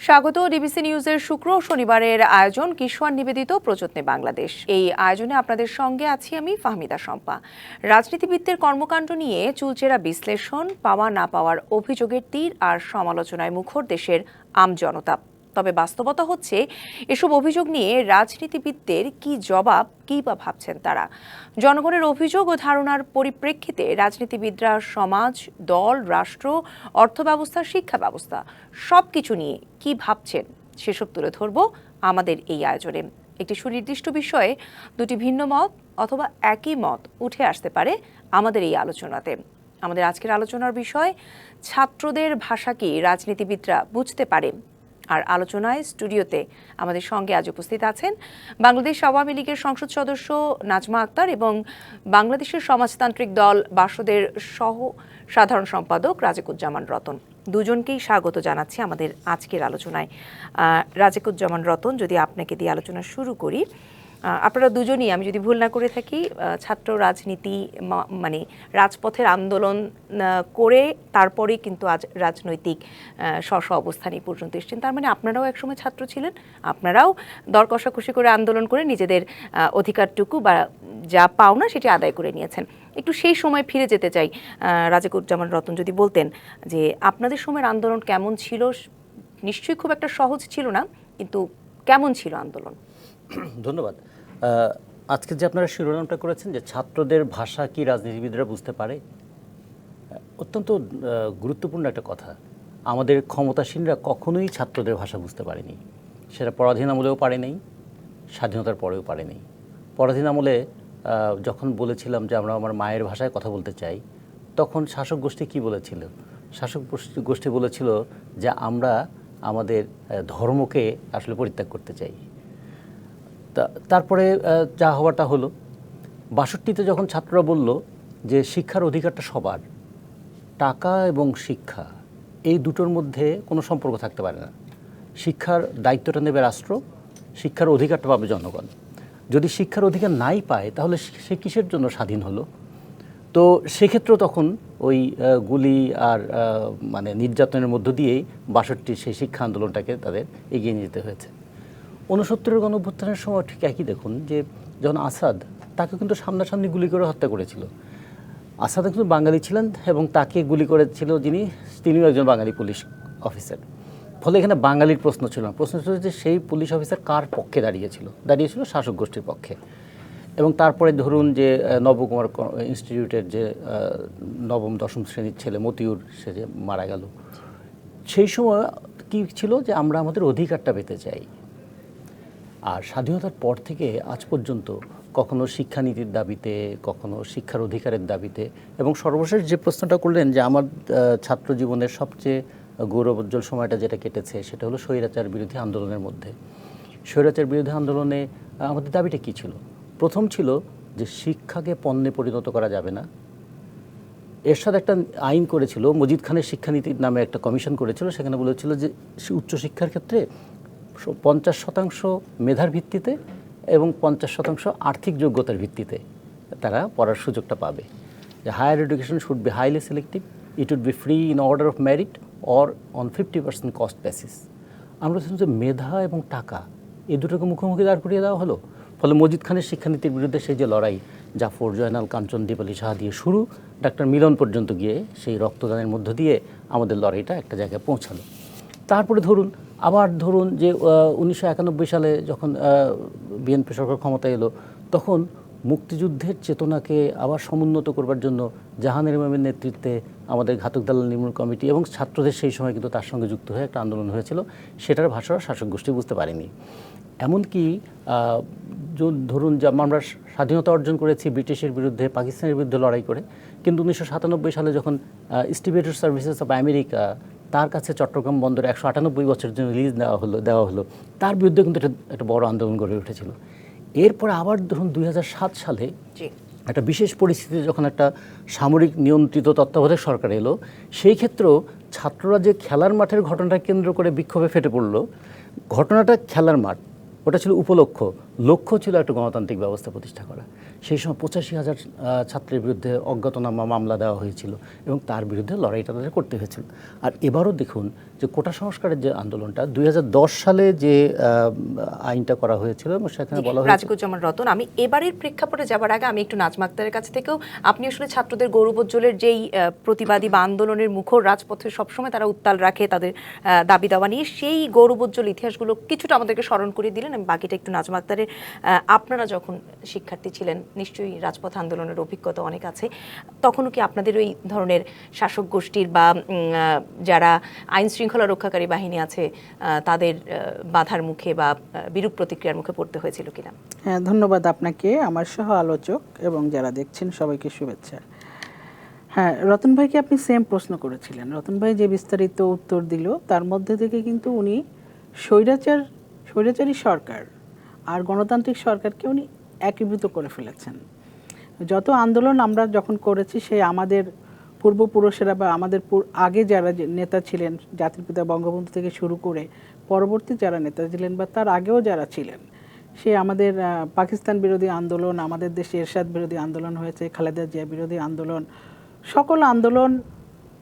স্বাগত ডিবিসি নিউজের শুক্র ও শনিবারের আয়োজন কিশোর নিবেদিত প্রযত্নে বাংলাদেশ। এই আয়োজনে আপনাদের সঙ্গে আছি আমি ফাহমিদা শম্পা। রাজনীতিবিদদের কর্মকাণ্ড নিয়ে চুলচেরা বিশ্লেষণ, পাওয়া না পাওয়ার অভিযোগের তীর আর সমালোচনায় মুখর দেশের আমজনতা। তবে বাস্তবতা হচ্ছে এসব অভিযোগ নিয়ে রাজনীতিবিদদের কি জবাব, কি বা ভাবছেন তারা। জনগণের অভিযোগ ও ধারণার পরিপ্রেক্ষিতে রাজনীতিবিদরা সমাজ, দল, রাষ্ট্র, অর্থব্যবস্থা, শিক্ষা ব্যবস্থা সবকিছু নিয়ে কি ভাবছেন সেসব তুলে ধরব আমাদের এই আয়োজনে। একটি সুনির্দিষ্ট বিষয়ে দুটি ভিন্ন মত অথবা একই মত উঠে আসতে পারে আমাদের এই আলোচনাতে। আমাদের আজকের আলোচনার বিষয় ছাত্রদের ভাষা কি রাজনীতিবিদরা বুঝতে পারে। আর আলোচনায় স্টুডিওতে আমাদের সঙ্গে আজ উপস্থিত আছেন বাংলাদেশ আওয়ামী লীগের সংসদ সদস্য নাজমা আক্তার এবং বাংলাদেশের সমাজতান্ত্রিক দল বাসদের সহ সাধারণ সম্পাদক রাজেকুজ্জামান রতন। দুজনকেই স্বাগত জানাচ্ছি আমাদের আজকের আলোচনায়। রাজেকুজ্জামান রতন, যদি আপনাকে দিয়ে আলোচনা শুরু করি, আপনারা দুজনই, আমি যদি ভুল না করে থাকি, ছাত্র রাজনীতি মানে রাজপথের আন্দোলন করে তারপরেই কিন্তু আজ রাজনৈতিক স্ব অবস্থানে পর্যন্ত এসেছেন। তার মানে আপনারাও একসময় ছাত্র ছিলেন, আপনারাও দর কষাকষি করে আন্দোলন করে নিজেদের অধিকারটুকু বা যা পাওনা সেটি আদায় করে নিয়েছেন। একটু সেই সময় ফিরে যেতে চাই। রাজেকুজ্জামান রতন, যদি বলতেন যে আপনাদের সময়ের আন্দোলন কেমন ছিল। নিশ্চয়ই খুব একটা সহজ ছিল না, কিন্তু কেমন ছিল আন্দোলন? ধন্যবাদ। আজকে যে আপনারা শিরোনামটা করেছেন যে ছাত্রদের ভাষা কি রাজনীতিবিদরা বুঝতে পারে, অত্যন্ত গুরুত্বপূর্ণ একটা কথা। আমাদের ক্ষমতাসীনরা কখনোই ছাত্রদের ভাষা বুঝতে পারেনি। সেটা পরাধীন আমলেও পারে নাই, স্বাধীনতার পরেও পারে নাই। পরাধীন আমলে যখন বলেছিলাম যে আমরা আমার মায়ের ভাষায় কথা বলতে চাই, তখন শাসক গোষ্ঠী কী বলেছিল? শাসক গোষ্ঠী বলেছিল যে আমরা আমাদের ধর্মকে আসলে পরিত্যাগ করতে চাই। তারপরে যা হওয়াটা হলো, ৬২তে যখন ছাত্ররা বলল যে শিক্ষার অধিকারটা সবার, টাকা এবং শিক্ষা এই দুটোর মধ্যে কোনো সম্পর্ক থাকতে পারে না। শিক্ষার দায়িত্বটা নেবে রাষ্ট্র, শিক্ষার অধিকারটা পাবে জনগণ। যদি শিক্ষার অধিকার নাই পায় তাহলে সে কিসের জন্য স্বাধীন হলো? তো সেক্ষেত্রেও তখন ওই গুলি আর মানে নির্যাতনের মধ্য দিয়েই ৬২ সেই শিক্ষা আন্দোলনটাকে তাদের এগিয়ে নিয়ে যেতে হয়েছে। ৬৯-এর গণঅভ্যুত্থানের সময় ঠিক একই দেখুন, যে যখন আসাদ, তাকে কিন্তু সামনাসামনি গুলি করে হত্যা করেছিল। আসাদ কিন্তু বাঙালি ছিলেন এবং তাকে গুলি করেছিল তিনিও একজন বাঙালি পুলিশ অফিসার। ফলে এখানে বাঙালির প্রশ্ন ছিল না, প্রশ্ন ছিল যে সেই পুলিশ অফিসার কার পক্ষে দাঁড়িয়েছিল শাসক গোষ্ঠীর পক্ষে। এবং তারপরে ধরুন যে নবকুমার ইনস্টিটিউটের যে নবম দশম শ্রেণীর ছেলে মতিউর, সে যে মারা গেল, সেই সময় কি ছিল যে আমরা আমাদের অধিকারটা পেতে চাই। আর স্বাধীনতার পর থেকে আজ পর্যন্ত কখনো শিক্ষানীতির দাবিতে, কখনো শিক্ষার অধিকারের দাবিতে, এবং সর্বশেষ যে প্রশ্নটা করলেন যে আমার ছাত্র জীবনের সবচেয়ে গৌরবোজ্জ্বল সময়টা যেটা কেটেছে সেটা হলো স্বৈরাচার বিরোধী আন্দোলনের মধ্যে। স্বৈরাচার বিরোধী আন্দোলনে আমাদের দাবিটা কী ছিল? প্রথম ছিল যে শিক্ষাকে পণ্যে পরিণত করা যাবে না। এরশাদ একটা আইন করেছিল, মজিদ খানের শিক্ষানীতির নামে একটা কমিশন করেছিল, সেখানে বলেছিল যে উচ্চশিক্ষার ক্ষেত্রে ৫০% মেধার ভিত্তিতে এবং ৫০% আর্থিক যোগ্যতার ভিত্তিতে তারা পড়ার সুযোগটা পাবে। যে higher education should be highly selective, it would be free in order of merit or on 50% cost basis. আমরা দেখলাম যে মেধা এবং টাকা এই দুটোকে মুখোমুখি দাঁড় করিয়ে দেওয়া হলো। ফলে মজিদ খানের শিক্ষানীতির বিরুদ্ধে সেই যে লড়াই, জাফর, জয়নাল, কাঞ্চন, দীপালি সাহা দিয়ে শুরু, ডাক্তার মিলন পর্যন্ত গিয়ে সেই রক্তদানের মধ্য দিয়ে আমাদের লড়াইটা একটা জায়গায় পৌঁছালো। তারপরে ধরুন যে ১৯৯১ সালে যখন বিএনপি সরকার ক্ষমতা এলো, তখন মুক্তিযুদ্ধের চেতনাকে আবার সমুন্নত করবার জন্য জাহানের ইমামের নেতৃত্বে আমাদের ঘাতক দালাল নির্মূল কমিটি এবং ছাত্রদের সেই সময় কিন্তু তার সঙ্গে যুক্ত হয়ে একটা আন্দোলন হয়েছিল। সেটার ভাষা শাসক গোষ্ঠী বুঝতে পারেনি। এমনকি ধরুন যে আমরা স্বাধীনতা অর্জন করেছি ব্রিটিশের বিরুদ্ধে, পাকিস্তানের বিরুদ্ধে লড়াই করে, কিন্তু ১৯৯৭ সালে যখন ইনস্টিটিউট সার্ভিসেস অফ আমেরিকা তার কাছে চট্টগ্রাম বন্দরে ১৯৮ বছরের জন্য লিজ দেওয়া হলো, তার বিরুদ্ধে কিন্তু একটা বড় আন্দোলন গড়ে উঠেছিল। এরপরে আবার ধরুন ২০০৭ সালে একটা বিশেষ পরিস্থিতিতে যখন একটা সামরিক নিয়ন্ত্রিত তত্ত্বাবধায়ক সরকার এলো, সেই ক্ষেত্রেও ছাত্ররা যে খেলার মাঠের ঘটনাটা কেন্দ্র করে বিক্ষোভে ফেটে পড়লো, ঘটনাটা খেলার মাঠ, ওটা ছিল উপলক্ষ, লক্ষ্য ছিল একটা গণতান্ত্রিক ব্যবস্থা প্রতিষ্ঠা করা। সেই সময় 85,000 ছাত্রের বিরুদ্ধে অজ্ঞাতনামা মামলা দেওয়া হয়েছিল এবং তার বিরুদ্ধে লড়াইটা তাদের করতে হয়েছিল। আর এবারও দেখুন যে কোটা সংস্কারের যে আন্দোলনটা 2010 সালে যে আইনটা করা হয়েছিল এবং সেখানে বলা হয়েছিল রাজিকুজ্জামান রতন, আমি এবারের প্রেক্ষাপটে যাবার আগে আমি একটু নাজমা আক্তারের কাছ থেকেও, আপনি আসলে ছাত্রদের গৌরবোজ্জ্বলের যেই প্রতিবাদী বা আন্দোলনের মুখর রাজপথে সবসময় তারা উত্তাল রাখে তাদের দাবি দাওয়া নিয়ে, সেই গৌরবোজ্জ্বল ইতিহাসগুলো কিছুটা আমাদেরকে স্মরণ করিয়ে দিলেন। আমি বাকিটা একটু নাজমা আক্তারের, আপনারা যখন শিক্ষার্থী ছিলেন নিশ্চয়ই রাজপথ আন্দোলনের অভিজ্ঞতা অনেক আছে, তখনও কি আপনাদের ওই ধরনের শাসক গোষ্ঠীর বা যারা আইন শৃঙ্খলা রক্ষাকারী বাহিনী আছে তাদের বাধার মুখে বা বিরূপ প্রতিক্রিয়ার মুখে পড়তে হয়েছিল কিনা? হ্যাঁ, ধন্যবাদ আপনাকে, আমার সহ আলোচক এবং যারা দেখছেন সবাইকে শুভেচ্ছা। হ্যাঁ, রতন ভাইকে আপনি সেম প্রশ্ন করেছিলেন। রতন ভাই যে বিস্তারিত উত্তর দিল তার মধ্যে থেকে কিন্তু উনি স্বৈরাচারী সরকার আর গণতান্ত্রিক সরকারকে উনি একীভূত করে ফেলেছেন। যত আন্দোলন আমরা যখন করেছি সেই আমাদের পূর্বপুরুষেরা বা আমাদের আগে যারা নেতা ছিলেন, জাতির পিতা বঙ্গবন্ধু থেকে শুরু করে পরবর্তী যারা নেতা ছিলেন বা তার আগেও যারা ছিলেন, সে আমাদের পাকিস্তান বিরোধী আন্দোলন, আমাদের দেশে এরশাদ বিরোধী আন্দোলন হয়েছে, খালেদা জিয়া বিরোধী আন্দোলন, সকল আন্দোলন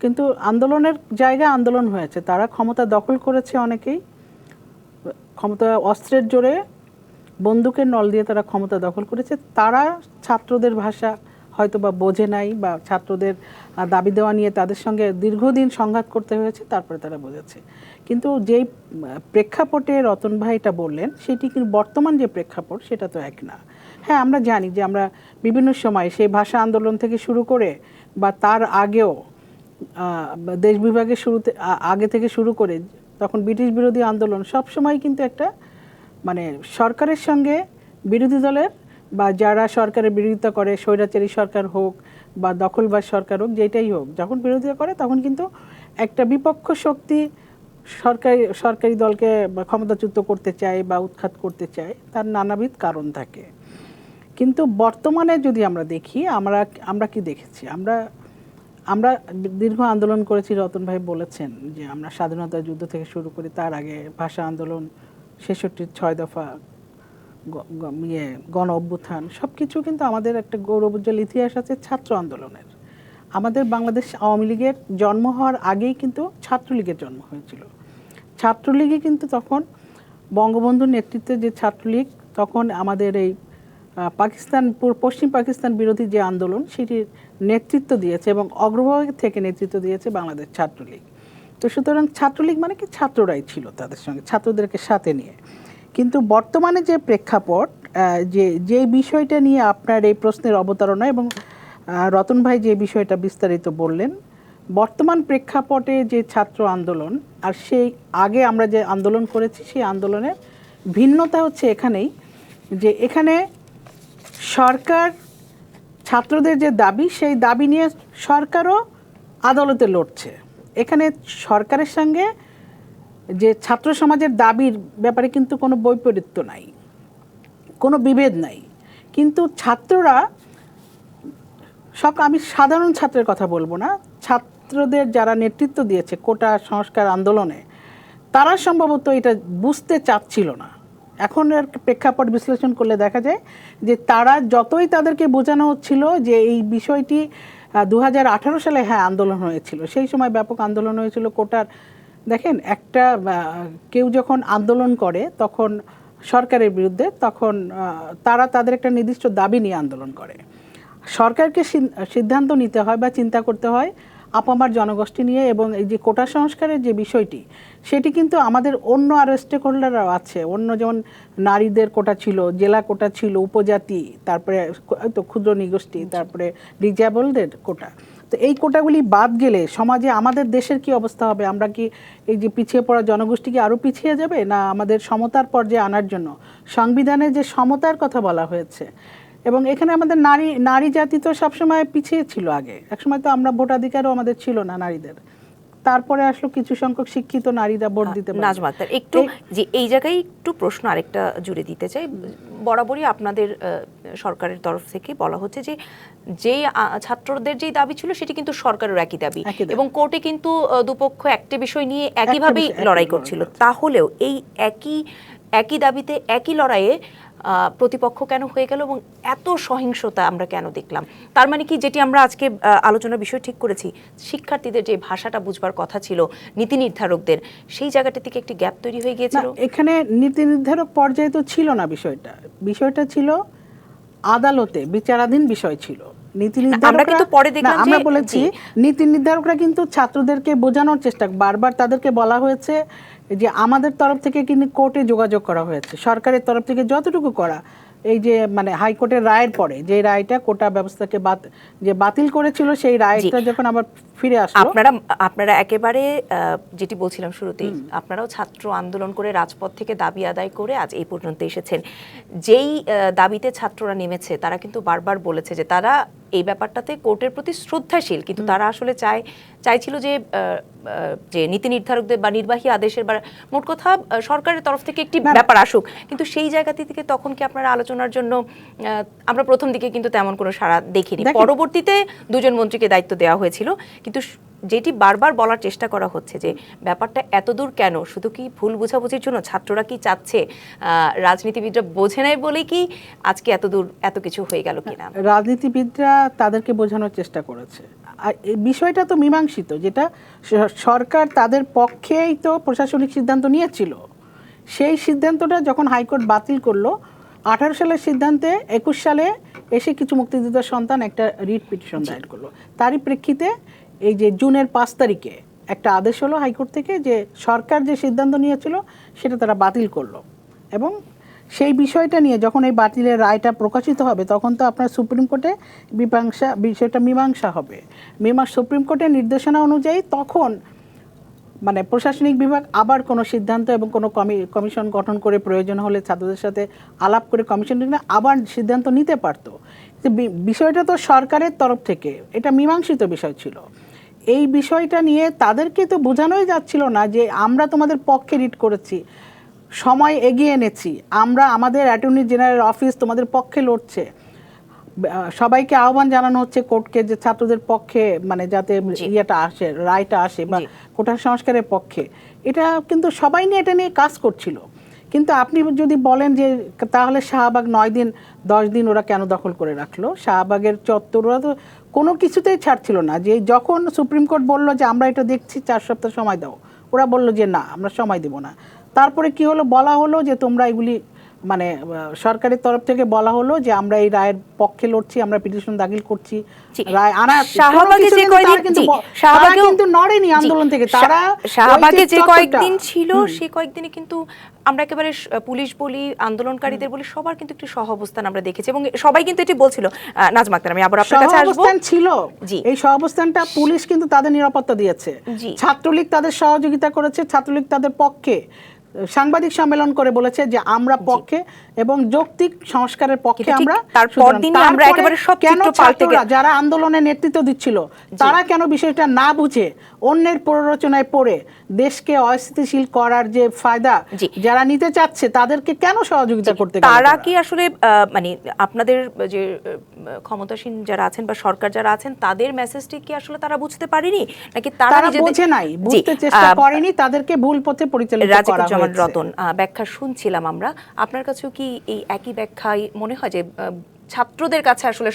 কিন্তু আন্দোলনের জায়গায় আন্দোলন হয়েছে। তারা ক্ষমতা দখল করেছে, অনেকেই ক্ষমতা অস্ত্রের জোরে বন্দুকের নল দিয়ে তারা ক্ষমতা দখল করেছে। তারা ছাত্রদের ভাষা হয়তো বা বোঝে নাই বা ছাত্রদের দাবি দেওয়া নিয়ে তাদের সঙ্গে দীর্ঘদিন সংঘাত করতে হয়েছে, তারপরে তারা বুঝেছে। কিন্তু যেই প্রেক্ষাপটে রতন ভাই এটা বললেন সেটি কিন্তু বর্তমান যে প্রেক্ষাপট সেটা তো এক না। হ্যাঁ, আমরা জানি যে আমরা বিভিন্ন সময় সেই ভাষা আন্দোলন থেকে শুরু করে বা তার আগেও দেশ বিভাগের শুরুতে আগে থেকে শুরু করে তখন ব্রিটিশ বিরোধী আন্দোলন সব সময় কিন্তু একটা মানে সরকারের সঙ্গে বিরোধী দলের বা যারা সরকারের বিরোধিতা করে, স্বৈরাচারী সরকার হোক বা দখলবাজ সরকার হোক, যেটাই হোক, যখন বিরোধিতা করে তখন কিন্তু একটা বিপক্ষ শক্তি সরকারি দলকে ক্ষমতাচ্যুত করতে চায় বা উৎখাত করতে চায়, তার নানাবিধ কারণ থাকে। কিন্তু বর্তমানে যদি আমরা দেখি, আমরা কি দেখেছি, আমরা দীর্ঘ আন্দোলন করেছি। রতন ভাই বলেছেন যে আমরা স্বাধীনতা যুদ্ধ থেকে শুরু করি, তার আগে ভাষা আন্দোলন, 66 6 দফা, গণ অভ্যুত্থান, সব কিছু কিন্তু আমাদের একটা গৌরবোজ্জ্বল ইতিহাস আছে ছাত্র আন্দোলনের। আমাদের বাংলাদেশ আওয়ামী লীগের জন্ম হওয়ার আগেই কিন্তু ছাত্রলীগের জন্ম হয়েছিল। ছাত্রলীগই কিন্তু তখন বঙ্গবন্ধুর নেতৃত্বে যে ছাত্রলীগ, তখন আমাদের এই পশ্চিম পাকিস্তান বিরোধী যে আন্দোলন সেটির নেতৃত্ব দিয়েছে এবং অগ্রভাগ থেকে নেতৃত্ব দিয়েছে বাংলাদেশ ছাত্রলীগ। তো সুতরাং ছাত্রলীগ মানে কি, ছাত্ররাই ছিল তাদের সঙ্গে, ছাত্রদেরকে সাথে নিয়ে। কিন্তু বর্তমানে যে প্রেক্ষাপট, যে বিষয়টা নিয়ে আপনার এই প্রশ্নের অবতারণা এবং রতন ভাই যে বিষয়টা বিস্তারিত বললেন, বর্তমান প্রেক্ষাপটে যে ছাত্র আন্দোলন আর সেই আগে আমরা যে আন্দোলন করেছি সেই আন্দোলনের ভিন্নতা হচ্ছে এখানেই যে এখানে সরকার ছাত্রদের যে দাবি সেই দাবি নিয়ে সরকারও আদালতে লড়ছে। এখানে সরকারের সঙ্গে যে ছাত্র সমাজের দাবির ব্যাপারে কিন্তু কোনো বৈপরীত্য নাই, কোনো বিভেদ নাই। কিন্তু ছাত্ররা আমি সাধারণ ছাত্রের কথা বলবো না, ছাত্রদের যারা নেতৃত্ব দিয়েছে কোটা সংস্কার আন্দোলনে, তারা সম্ভবত এটা বুঝতে চাচ্ছিল না। এখন এর প্রেক্ষাপট বিশ্লেষণ করলে দেখা যায় যে তারা যতই তাদেরকে বোঝানো হচ্ছিল যে এই বিষয়টি 2018 সালে হ্যাঁ আন্দোলন হয়েছিল, সেই সময় ব্যাপক আন্দোলন হয়েছিল কোটার। দেখেন, একটা কেউ যখন আন্দোলন করে তখন সরকারের বিরুদ্ধে, তখন তারা তাদের একটা নির্দিষ্ট দাবি নিয়ে আন্দোলন করে। সরকারকে সিদ্ধান্ত নিতে হয় বা চিন্তা করতে হয় আপামার জনগোষ্ঠী নিয়ে। এবং এই যে কোটা সংস্কারের যে বিষয়টি, সেটি কিন্তু আমাদের অন্য আরও স্টেক হোল্ডাররাও আছে। অন্য যেমন নারীদের কোটা ছিল, জেলা কোটা ছিল, উপজাতি, তারপরে তো ক্ষুদ্র নিগোষ্ঠী, তারপরে রিজার্ভেবলদের কোটা। তো এই কোটাগুলি বাদ গেলে সমাজে আমাদের দেশের কি অবস্থা হবে? আমরা কি এই যে পিছিয়ে পড়া জনগোষ্ঠী কি আরও পিছিয়ে যাবে? না আমাদের সমতার পর্যায়ে আনার জন্য সংবিধানে যে সমতার কথা বলা হয়েছে, এবং এখানে আমাদের নারী জাতি তো সবসময় পিছিয়ে ছিল। আগে একসময় তো আমরা ভোটাধিকারও আমাদের ছিল না নারীদের, তারপরে আসলো কিছু সংখ্যক শিক্ষিত নারীরা ভোট দিতে পারে। নাজমা আক্তার, একটু যে এই জায়গায় একটু প্রশ্ন আরেকটা জুড়ে দিতে চাই। বরাবরই আপনাদের সরকারের তরফ থেকে বলা হচ্ছে যে যেই ছাত্রদের যেই দাবি ছিল সেটি কিন্তু সরকারের একই দাবি, এবং কোর্টে কিন্তু দুপক্ষ একটা বিষয় নিয়ে একইভাবেই লড়াই করছিল। তাহলেও এই একই দাবিতে একই লড়াইয়ে প্রতিপক্ষ কেন হয়ে গেল এবং এত সহিংসতা আমরা কেন দেখলাম? তার মানে কি, যেটি আমরা আজকে আলোচনার বিষয় ঠিক করেছি, শিক্ষার্থীদের যে ভাষাটা বুঝবার কথা ছিল নীতি নির্ধারকদের, সেই জায়গাটা থেকে একটি গ্যাপ তৈরি হয়ে গিয়েছিল। এখানে নীতি নির্ধারক পর্যায়ে তো ছিল না, বিষয়টা ছিল আদালতে বিচারাধীন বিষয় ছিল। নীতি নির্ধারকরা, আমরা বলেছি নীতি নির্ধারকরা কিন্তু ছাত্রদেরকে বোঝানোর চেষ্টা, বারবার তাদেরকে বলা হয়েছে যে আমাদের তরফ থেকে কিন্তু কোর্টে যোগাযোগ করা হয়েছে, সরকারের তরফ থেকে যতটুকু করা, এই যে মানে হাইকোর্টের রায়ের পরে যে রায়টা কোটা ব্যবস্থাকে বাতিল করেছিল, সেই রায়টা যখন আবার ফিরে আসলো, আপনারা একেবারে যেটি বলছিলাম শুরুতেই, আপনারাও ছাত্র আন্দোলন করে রাজপথ থেকে দাবি আদায় করে আজ এই পর্যন্ত এসেছেন। যেই দাবিতে ছাত্ররা নেমেছে তারা কিন্তু বারবার বলেছে যে তারা এই ব্যাপারটাতে কোর্টের প্রতি শ্রদ্ধাশীল, কিন্তু তারা আসলে চাইছিল যে নীতি নির্ধারকদের বা নির্বাহী আদেশের বা মোট কথা সরকারের তরফ থেকে একটি ব্যাপার আসুক। কিন্তু সেই জায়গা থেকে তখন কি আপনারা আলোচনার জন্য, আমরা প্রথম দিকে কিন্তু তেমন কোনো সাড়া দেখিনি, পরবর্তীতে দুজন মন্ত্রীকে দায়িত্ব দেওয়া হয়েছিল, কিন্তু যেটি বারবার বলার চেষ্টা করা হচ্ছে যে ব্যাপারটা এত দূর কেন? শুধু কি ভুল বোঝাবুঝির জন্য? ছাত্ররা কি চাচ্ছে? রাজনীতিবিদরা বোঝে নাই বলে কি আজকে এত দূর এত কিছু হয়ে গেল কিনা? রাজনীতিবিদরা তাদেরকে বোঝানোর চেষ্টা করেছে। আর এই বিষয়টা তো মীমাংসিত, যেটা সরকার তাদের পক্ষেই তো প্রশাসনিক সিদ্ধান্ত নিয়েছিল, সেই সিদ্ধান্তটা যখন হাইকোর্ট বাতিল করলো 18 সালের সিদ্ধান্তে 21 সালে এসে কিছু মুক্তিযোদ্ধার সন্তান একটা রিট পিটিশন দায়ের করলো। তারই প্রেক্ষিতে এই যে জুনের 5 তারিখে একটা আদেশ হলো হাইকোর্ট থেকে যে সরকার যে সিদ্ধান্ত নিয়েছিল সেটা তারা বাতিল করলো, এবং সেই বিষয়টা নিয়ে যখন এই বাতিলের রায়টা প্রকাশিত হবে তখন তো আপনার সুপ্রিম কোর্টে বিষয়টা মীমাংসা হবে। সুপ্রিম কোর্টের নির্দেশনা অনুযায়ী তখন মানে প্রশাসনিক বিভাগ আবার কোনো সিদ্ধান্ত এবং কোনো কমিশন গঠন করে প্রয়োজন হলে ছাত্রদের সাথে আলাপ করে কমিশন আবার সিদ্ধান্ত নিতে পারতো। বিষয়টা তো সরকারের তরফ থেকে এটা মীমাংসিত বিষয় ছিল। এই বিষয়টা নিয়ে তাদেরকে তো বোঝানোই যাচ্ছিল না যে আমরা তোমাদের পক্ষে রিট করেছি, সময় এগিয়ে এনেছি, আমরা আমাদের অ্যাটর্নি জেনারেল অফিস তোমাদের পক্ষে লড়ছে, সবাইকে আহ্বান জানানো হচ্ছে কোর্টকে যে ছাত্রদের পক্ষে মানে যাতে ইয়েটা আসে, রায়টা আসে বা কোটা সংস্কারের পক্ষে। এটা কিন্তু সবাই নিয়ে এটা নিয়ে কাজ করছিল। কিন্তু আপনি যদি বলেন যে তাহলে শাহবাগ 9 দিন 10 দিন ওরা কেন দখল করে রাখলো, শাহবাগের চত্বর ওরা তো কোনো কিছুতেই ছাড়ছিল না। যে যখন সুপ্রিম কোর্ট বলল যে আমরা এটা দেখছি 4 সপ্তাহ সময় দাও, ওরা বলল যে না আমরা সময় দেব না। তারপরে কি হলো, বলা হলো যে তোমরা এগুলি মানে সরকারের তরফ থেকে বলা হলো যে আমরা এই রায়ের পক্ষে লড়ছি, আমরা পিটিশন দাখিল করছি, রায় আনা। কিন্তু নড়েনি আন্দোলন থেকে, তারা শাহবাগে যে কয়েকদিন ছিল সেই কয়েকদিনে কিন্তু আমরা একেবারে পুলিশ বলি, আন্দোলনকারীদের বলি, সবার কিন্তু একটি সহাবস্থান আমরা দেখেছি এবং সবাই কিন্তু এটি বলছিল। নাজমা আক্তার, আমি আবার আপনার কাছে আসব। সহাবস্থান ছিল, এই সহাবস্থানটা পুলিশ কিন্তু তাদের নিরাপত্তা দিয়েছে, ছাত্রলীগ তাদের সহযোগিতা করেছে, ছাত্রলীগ তাদের পক্ষে সাংবাদিক সম্মেলন করে বলেছে যে আমরা পক্ষে এবং যৌক্তিক সংস্কারের পক্ষে আমরা। আমরা একেবারে সব চিত্র পাল্টে গেল। যারা আন্দোলনে নেতৃত্ব দিচ্ছিল তারা কেন বিষয়টা না বুঝে অন্যের প্ররোচনায় পড়ে দেশকে অস্থিতিশীল করার যে ফায়দা যারা নিতে চাচ্ছে তাদেরকে কেন সহযোগিতা করতে গেল? তারা কি আসলে মানে আপনাদের যে ক্ষমতাসীন যারা আছেন বা সরকার যারা আছেন তাদের মেসেজটি কি আসলে তারা বুঝতে পারেনি, নাকি তারা বুঝে নাই, বুঝতে চেষ্টা করেনি, তাদেরকে ভুল পথে পরিচালিত করা হয়েছে? রতন, ব্যাখ্যা শুনছিলাম আমরা, আপনার কাছেও কি এই একই ব্যাখ্যাই মনে হয় যে ছাত্রদের কাছে আসলে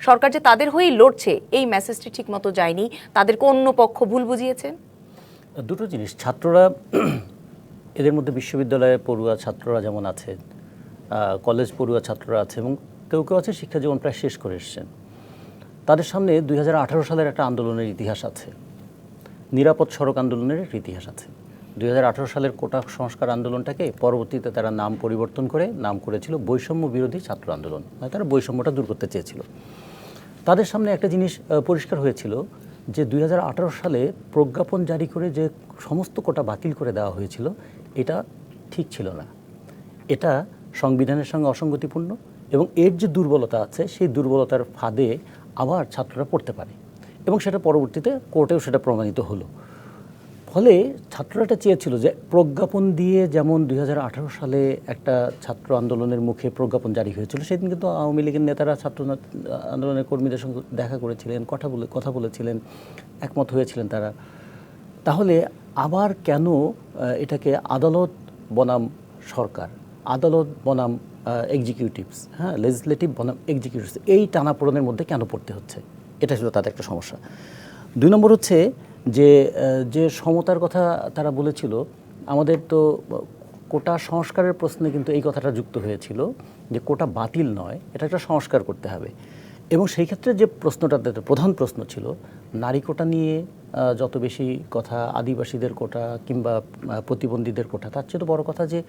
সরকার যে তাদের হয়েই লড়ছে এই মেসেজটি ঠিক মতো যায়নি, তাদেরকে অন্য পক্ষ ভুল বুঝিয়েছে? দুটো জিনিস, ছাত্ররা এদের মধ্যে বিশ্ববিদ্যালয়ে পড়ুয়া ছাত্ররা যেমন আছে, কলেজ পড়ুয়া ছাত্ররা আছে এবং কেউ কেউ আছে শিক্ষা জীবন প্রায় শেষ করে এসছেন। তাদের সামনে 2018 সালের একটা আন্দোলনের ইতিহাস আছে, নিরাপদ সড়ক আন্দোলনের একটা ইতিহাস আছে। 2018 সালের কোটা সংস্কার আন্দোলনটাকে পরবর্তীতে তারা নাম পরিবর্তন করে নাম করেছিল বৈষম্য বিরোধী ছাত্র আন্দোলন, তারা বৈষম্যটা দূর করতে চেয়েছিল। তাদের সামনে একটা জিনিস পরিষ্কার হয়েছিল যে 2018 সালে প্রজ্ঞাপন জারি করে যে সমস্ত কোটা বাতিল করে দেওয়া হয়েছিল এটা ঠিক ছিল না, এটা সংবিধানের সঙ্গে অসঙ্গতিপূর্ণ এবং এর যে দুর্বলতা আছে সেই দুর্বলতার ফাঁদে আবার ছাত্ররা পড়তে পারে এবং সেটা পরবর্তীতে কোর্টেও সেটা প্রমাণিত হলো। ফলে ছাত্ররা এটা চেয়েছিল যে প্রজ্ঞাপন দিয়ে যেমন 2018 সালে একটা ছাত্র আন্দোলনের মুখে প্রজ্ঞাপন জারি হয়েছিল, সেদিন কিন্তু আওয়ামী লীগের নেতারা ছাত্র আন্দোলনের কর্মীদের সঙ্গে দেখা করেছিলেন, কথা বলেছিলেন, একমত হয়েছিলেন তারা। তাহলে আবার কেন এটাকে আদালত বনাম সরকার, আদালত বনাম এক্সিকিউটিভস, হ্যাঁ, লেজিসলেটিভ বনাম এক্সিকিউটিভস, এই টানাপোড়েনের মধ্যে কেন পড়তে হচ্ছে? এটা ছিল তাদের একটা সমস্যা। 2 নম্বর হচ্ছে যে সমতার কথা তারা বলেছিল, আমাদের তো কোটা সংস্কারের প্রশ্নে কিন্তু এই কথাটা যুক্ত হয়েছিল যে কোটা বাতিল নয়, এটা একটা সংস্কার করতে হবে। এবং সেই ক্ষেত্রে যে প্রশ্নটা প্রধান প্রশ্ন ছিল নারী কোটা নিয়ে, যত বেশি কথা আদিবাসীদের কোটা কিংবা প্রতিবন্ধীদের কোটা, তার চেয়ে বড় কথা যে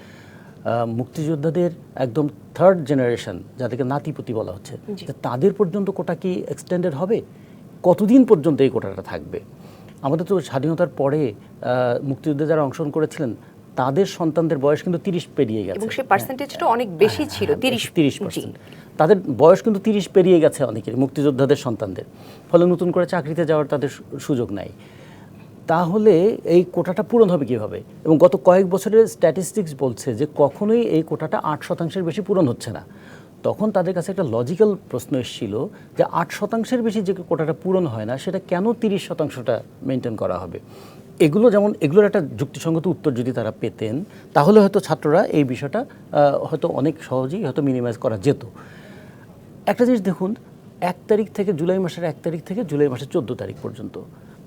মুক্তিযোদ্ধাদের একদম 3rd জেনারেশন, যাদেরকে নাতিপুতি বলা হচ্ছে, তাদের পর্যন্ত কোটা কি এক্সটেন্ডেড হবে? কতদিন পর্যন্ত এই কোটাটা থাকবে? আমাদের তো স্বাধীনতার পরে মুক্তিযুদ্ধে যারা অংশগ্রহণ করেছিলেন তাদের সন্তানদের বয়স কিন্তু 30 পেরিয়ে গেছে, এবং সেই পার্সেন্টেজটা অনেক বেশি ছিল, 30%। তাদের বয়স কিন্তু 30 পেরিয়ে গেছে অনেকের, মুক্তিযোদ্ধাদের সন্তানদের। ফলে নতুন করে চাকরিতে যাওয়ার তাদের সুযোগ নাই। তাহলে এই কোটাটা পূরণ হবে কীভাবে? এবং গত কয়েক বছরের স্ট্যাটিস্টিক্স বলছে যে কখনোই এই কোটাটা 8% বেশি পূরণ হচ্ছে না। তখন তাদের কাছে একটা লজিক্যাল প্রশ্ন এসেছিল যে 8% বেশি যে কোটাটা পূরণ হয় না, সেটা কেন 30%টা মেনটেন করা হবে? এগুলোর একটা যুক্তিসঙ্গত উত্তর যদি তারা পেতেন, তাহলে হয়তো ছাত্ররা এই বিষয়টা হয়তো অনেক সহজেই হয়তো মিনিমাইজ করা যেত। একটা জিনিস দেখুন, 1 তারিখ থেকে জুলাই মাসের 1 তারিখ থেকে জুলাই মাসের 14 তারিখ পর্যন্ত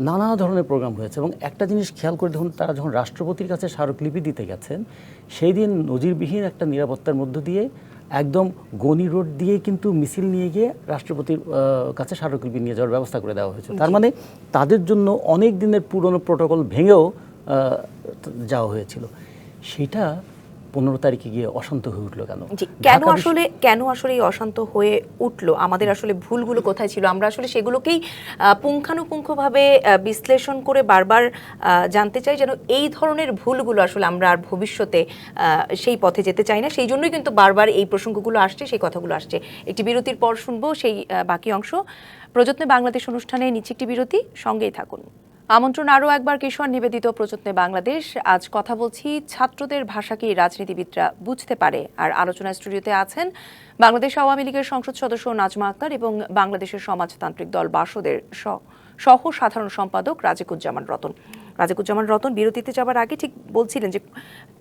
নানা ধরনের প্রোগ্রাম হয়েছে। এবং একটা জিনিস খেয়াল করে দেখুন, তারা যখন রাষ্ট্রপতির কাছে স্মারকলিপি দিতে গেছেন, সেই দিন নজিরবিহীন একটা নিরাপত্তার মধ্য দিয়ে একদম গনি রোড দিয়ে কিন্তু মিছিল নিয়ে গিয়ে রাষ্ট্রপতির কাছে স্মারকলিপি নিয়ে যাওয়ার ব্যবস্থা করে দেওয়া হয়েছে। তার মানে তাদের জন্য অনেক দিনের পুরনো প্রোটোকল ভেঙেও যাওয়া হয়েছিল। সেটা 15 তারিখে গিয়ে অশান্ত হয়ে উঠলো কেন? কেন আসলে এই অশান্ত হয়ে উঠলো? আমাদের আসলে ভুলগুলো কোথায় ছিল? আমরা আসলে সেগুলোকেই পুঙ্খানুপুঙ্খভাবে বিশ্লেষণ করে বারবার জানতে চাই, যেন এই ধরনের ভুলগুলো আসলে আমরা আর ভবিষ্যতে সেই পথে যেতে চাই না। সেই জন্যই কিন্তু বারবার এই প্রসঙ্গগুলো আসছে, সেই কথাগুলো আসছে। একটি বিরতির পর শুনবো সেই বাকি অংশ। প্রযত্নে বাংলাদেশ অনুষ্ঠানে নিচ্ছে একটি বিরতি, সঙ্গেই থাকুন। আমন্ত্রণ আরও একবার কিশোর নিবেদিত প্রযত্নে বাংলাদেশ। আজ কথা বলছি ছাত্রদের ভাষাকেই রাজনীতিবিদরা বুঝতে পারে। আর আলোচনা স্টুডিওতে আছেন বাংলাদেশ আওয়ামী লীগের সংসদ সদস্য নাজমা আক্তার এবং বাংলাদেশের সমাজতান্ত্রিক দল বাসদের সহ সাধারণ সম্পাদক রাজিকুজ্জামান রতন। রাজিকুজ্জামান রতন, বিরতিতে যাবার আগে ঠিক বলছিলেন যে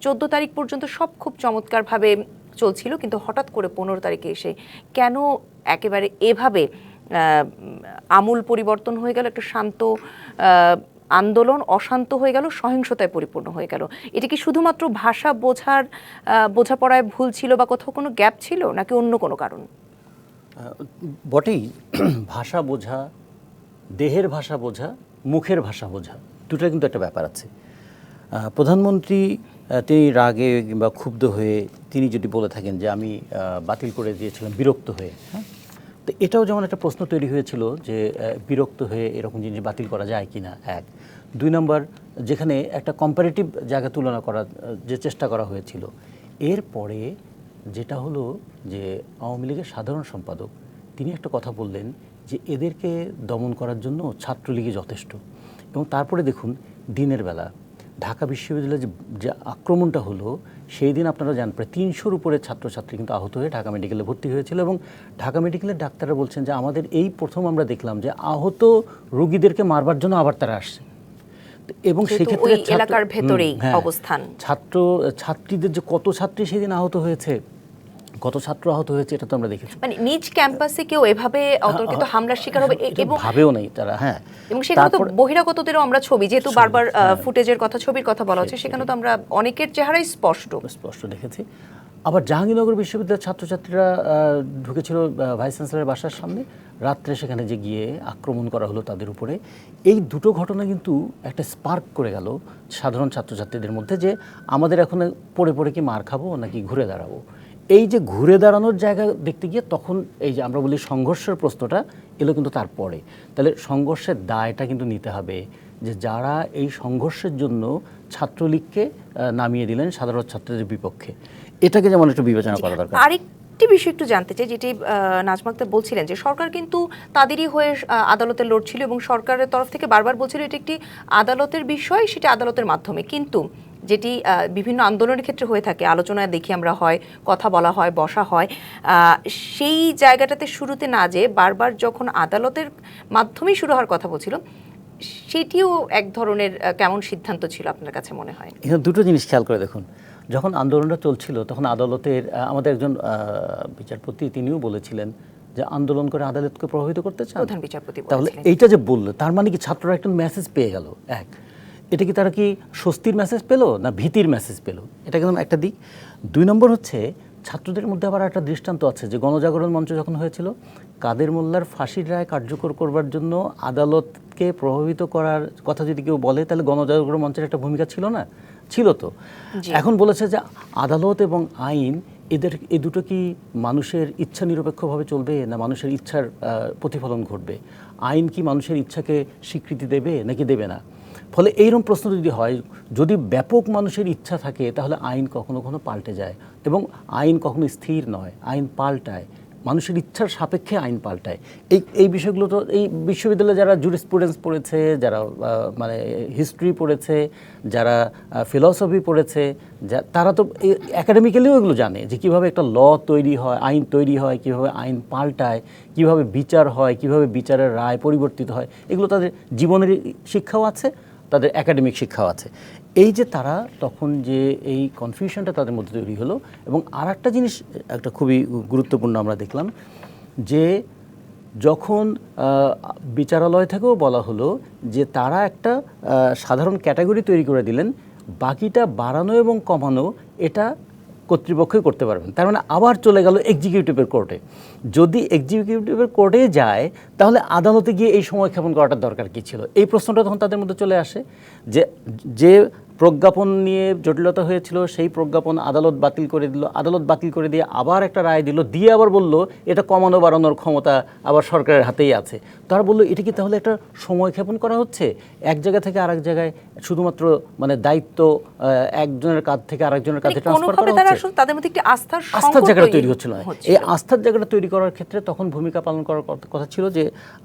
14 তারিখ পর্যন্ত সব খুব চমৎকারভাবে চলছিল, কিন্তু হঠাৎ করে 15 তারিখে এসে কেন একেবারে এভাবে আমূল পরিবর্তন হয়ে গেল? একটা শান্ত আন্দোলন অশান্ত হয়ে গেল, সহিংসতায় পরিপূর্ণ হয়ে গেল। এটা কি শুধুমাত্র ভাষা বোঝাপড়ায় ভুল ছিল বা কোথাও কোনো গ্যাপ ছিল, নাকি অন্য কোনো কারণ? বটেই, ভাষা বোঝা, দেহের ভাষা বোঝা, মুখের ভাষা বোঝা, দুটোর কিন্তু একটা ব্যাপার আছে। প্রধানমন্ত্রী তিনি রাগে কিংবা ক্ষুব্ধ হয়ে তিনি যদি বলে থাকেন যে আমি বাতিল করে দিয়েছিলাম বিরক্ত হয়ে, হ্যাঁ, তো এটাও যেমন একটা প্রশ্ন তৈরি হয়েছিল যে বিরক্ত হয়ে এরকম জিনিস বাতিল করা যায় কি না, 1। 2 নম্বর, যেখানে একটা কম্পারেটিভ জায়গা তুলনা করার যে চেষ্টা করা হয়েছিল, এরপরে যেটা হলো যে আওয়ামী লীগের সাধারণ সম্পাদক তিনি একটা কথা বললেন যে এদেরকে দমন করার জন্য ছাত্রলীগই যথেষ্ট। এবং তারপরে দেখুন, দিনের বেলা ঢাকা বিশ্ববিদ্যালয়ে যে আক্রমণটা হলো, সেই দিন আপনারা জানেন প্রায় 300-র উপরে ছাত্রছাত্রী কিন্তু আহত হয়ে ঢাকা মেডিকেলে ভর্তি হয়েছিল। এবং ঢাকা মেডিকেলের ডাক্তাররা বলছেন যে আমাদের এই প্রথম আমরা দেখলাম যে আহত রোগীদেরকে মারবার জন্য আবার তারা আসছে। এবং সেক্ষেত্রে এলাকার ভেতরেই অবস্থান, ছাত্রীদের যে কত ছাত্রী সেদিন আহত হয়েছে, কত ছাত্র আহত হয়েছে, এটা তো আমরা দেখেছি। মানে নিজ ক্যাম্পাসে কেউ এভাবে অতর্কিত হামলার শিকার হবে এবং ভাবেও নাই তারা। হ্যাঁ, এবং সেখানে তো বহিরাগতদেরও আমরা ছবি, যেহেতু বারবার ফুটেজের কথা, ছবির কথা বলা হচ্ছে, সেখানে তো আমরা অনেকের চেহারাই স্পষ্ট দেখেছি। আবার জাহাঙ্গীরনগর বিশ্ববিদ্যালয়ের ছাত্রছাত্রীরা ঢুকেছিল ভাইস চ্যান্সেলরের বাসার সামনে, রাত্রে সেখানে যে গিয়ে আক্রমণ করা হলো তাদের উপরে। এই দুটো ঘটনা কিন্তু একটা স্পার্ক করে গেল সাধারণ ছাত্রছাত্রীদের মধ্যে যে আমাদের এখন পড়ে পড়ে কি মার খাবো নাকি ঘুরে দাঁড়াবো। এই যে ঘুরে দাঁড়ানোর জায়গা দেখতে গিয়ে তখন এই যে আমরা বলি সংঘর্ষের প্রশ্নটা এলো কিন্তু তারপরে। তাহলে সংঘর্ষের দায়টা কিন্তু নিতে হবে যে যারা এই সংঘর্ষের জন্য ছাত্রলীগকে নামিয়ে দিলেন সাধারণ ছাত্রদের বিপক্ষে, এটাকে যেমন একটু বিবেচনা করা দরকার। আরেকটি বিষয় একটু জানতে চাই, যেটি নাজমা আক্তার বলছিলেন যে সরকার কিন্তু তাদেরই হয়ে আদালতে লড়ছিল এবং সরকারের তরফ থেকে বারবার বলছিল এটি একটি আদালতের বিষয়, সেটা আদালতের মাধ্যমে। কিন্তু যেটি বিভিন্ন আন্দোলনের ক্ষেত্রে হয়ে থাকে, আলোচনায় দেখি আমরা হয়, কথা বলা হয়, বসা হয়, সেই জায়গাটাতে শুরুতে না যেয়ে বারবার যখন আদালতের মাধ্যমেই শুরু হওয়ার কথা বলছিল, সেটিও এক ধরনের কেমন সিদ্ধান্ত ছিল আপনার কাছে মনে হয়? এখানে দুটো জিনিস খেয়াল করে দেখুন, যখন আন্দোলনটা চলছিল তখন আদালতের আমাদের একজন বিচারপতি তিনিও বলেছিলেন যে আন্দোলন করে আদালতকে প্রভাবিত করতে চান, প্রধান বিচারপতি তাহলে বলেছিলেন। এইটা যে বললো তার মানে কি ছাত্ররা একটা মেসেজ পেয়ে গেল। এক, এটা কি তারা কি স্বস্তির মেসেজ পেলো না ভীতির মেসেজ পেলো, এটা কিন্তু একটা দিক। দুই নম্বর হচ্ছে ছাত্রদের মধ্যে আবার একটা দৃষ্টান্ত আছে যে গণজাগরণ মঞ্চ যখন হয়েছিল, কাদের মোল্লার ফাঁসির রায় কার্যকর করবার জন্য আদালতকে প্রভাবিত করার কথা যদি কেউ বলে, তাহলে গণজাগরণ মঞ্চের একটা ভূমিকা ছিল না? ছিল তো। এখন বলেছে যে আদালত এবং আইন এই দুটো কি মানুষের ইচ্ছা নিরপেক্ষভাবে চলবে না মানুষের ইচ্ছার প্রতিফলন ঘটবে? আইন কি মানুষের ইচ্ছাকে স্বীকৃতি দেবে নাকি দেবে না? ফলে এইরকম প্রশ্ন যদি হয়, যদি ব্যাপক মানুষের ইচ্ছা থাকে তাহলে আইন কখনো কখনো পাল্টে যায়, এবং আইন কখনো স্থির নয়, আইন পাল্টায়, মানুষের ইচ্ছার সাপেক্ষে আইন পাল্টায়। এই বিষয়গুলো তো এই বিশ্ববিদ্যালয়ে যারা জুরিসপ্রুডেন্স পড়েছে, যারা মানে হিস্ট্রি পড়েছে, যারা ফিলসফি পড়েছে, তারা তো একাডেমিক্যালিও এগুলো জানে যে কীভাবে একটা ল তৈরি হয়, আইন তৈরি হয়, কীভাবে আইন পাল্টায়, কীভাবে বিচার হয়, কীভাবে বিচারের রায় পরিবর্তিত হয়। এগুলো তাদের জীবনের শিক্ষাও আছে, তাদের একাডেমিক শিক্ষাও আছে। এই যে তারা তখন যে এই কনফিউশনটা তাদের মধ্যে তৈরি হলো। এবং আর একটা জিনিস একটা খুবই গুরুত্বপূর্ণ আমরা দেখলাম যে যখন বিচারালয় থেকেও বলা হলো যে তারা একটা সাধারণ ক্যাটাগরি তৈরি করে দিলেন, বাকিটা বাড়ানো এবং কমানো এটা কর্তৃপক্ষই করতে পারবেন। তার মানে আবার চলে গেল এক্সিকিউটিভের কোর্টে। যদি এক্সিকিউটিভের কোর্টে যায় তাহলে আদালতে গিয়ে এই সময় ক্ষেপণ করাটার দরকার কী ছিল? এই প্রশ্নটা তখন তাদের মধ্যে চলে আসে যে প্রজ্ঞাপন নিয়ে জটিলতা হয়েছিল, সেই প্রজ্ঞাপন আদালত বাতিল করে দিল, আদালত বাতিল করে দিয়ে আবার একটা রায় দিল, দিয়ে আবার বলল এটা কমানো বাড়ানোর ক্ষমতা আবার সরকারের হাতেই আছে। তারা বললো এটা কি তাহলে একটা সময় ক্ষেপণ করা হচ্ছে? এক জায়গা থেকে আরেক জায়গায় শুধুমাত্র মানে দায়িত্ব একজনের কাছ থেকে আরেকজনের কাছে ট্রান্সফার করা হচ্ছে। তাদের মধ্যে একটি আস্থার জায়গাটা তৈরি হচ্ছিল। এই আস্থার জায়গাটা তৈরি করার ক্ষেত্রে তখন ভূমিকা পালন করার কথা ছিল যে